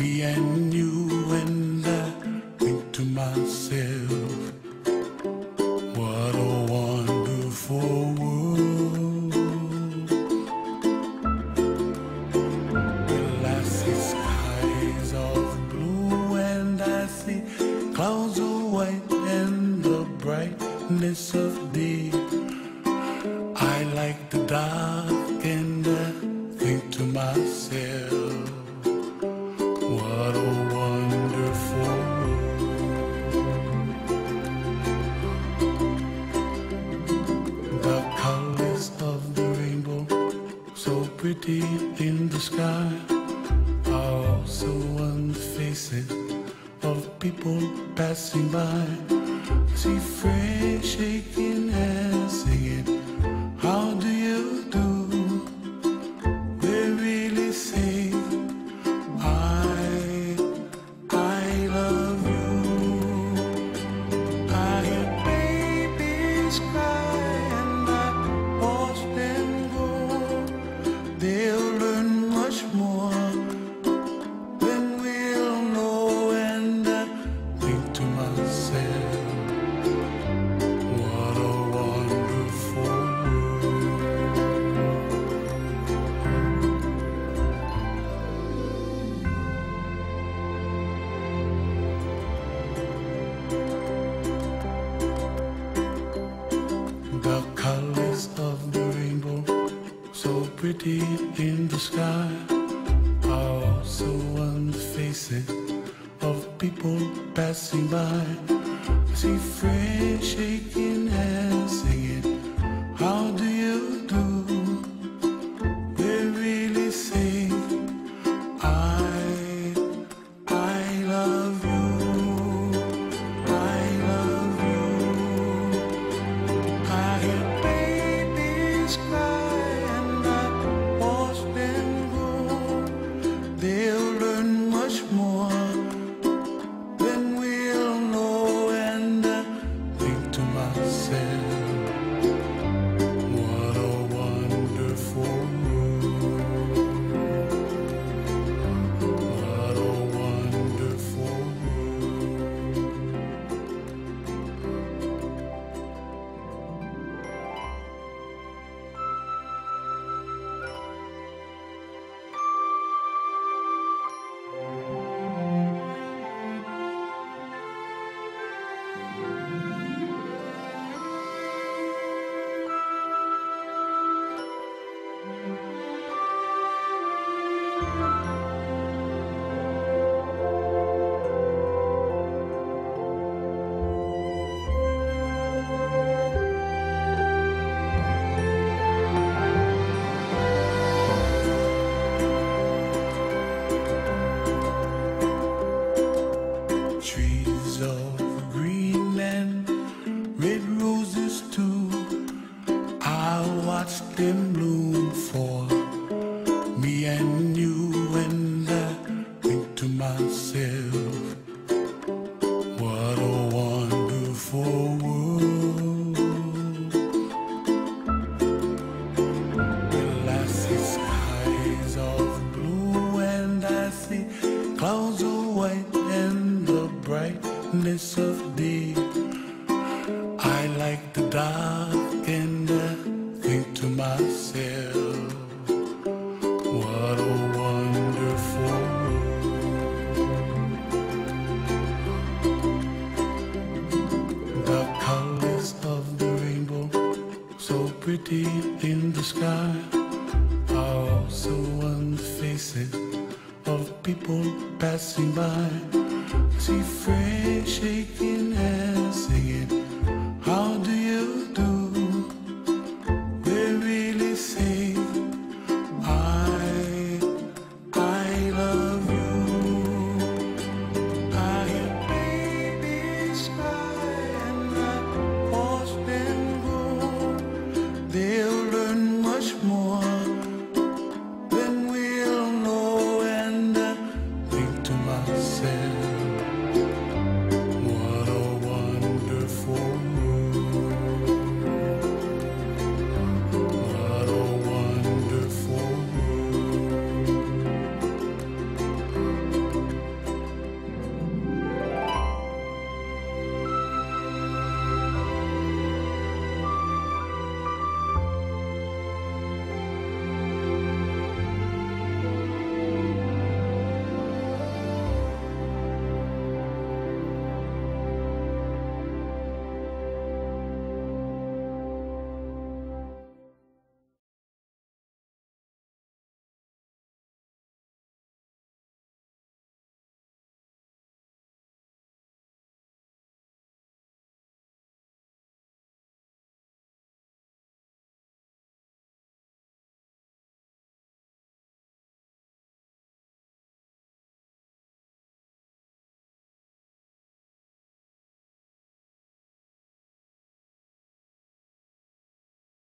me and you, and I think to myself, what a wonderful world. Well, I see skies of blue, and I see clouds of white, and the brightness of day. I like the dark, and I think to myself, what a wonderful world. The colors of the rainbow, so pretty in the sky, are also on the faces of people passing by. See friends shaking hands, singing, how do you do? They really say, I love you. I hear babies cry, and I watch them go. They'll learn much more than we'll know, and I think to myself, what a wonderful world. The colors of the rainbow, so pretty in the sky, are also on the faces of people passing by. I see friends shaking hands, singing, how do you do? They really say, I love you. I love you. I hear babies cry, and I watch them go. They'll learn much more than we'll know, and I think to myself, what a wonderful world. What a wonderful world. Trees of green and red roses too, I watch them bloom for me and you, and I think to myself, what a wonderful world. Well, I see skies of blue, and I see clouds of white, and the brightness of day. I like the dark, and I think to myself, what a wonderful world. The colors of the rainbow, so pretty in the sky, are also on the faces of people passing by. See friends shaking hands, singing, how do you do? They really say, I love you. I hear babies cry, and I watch them go. They'll learn much more than we'll know, and I think to myself,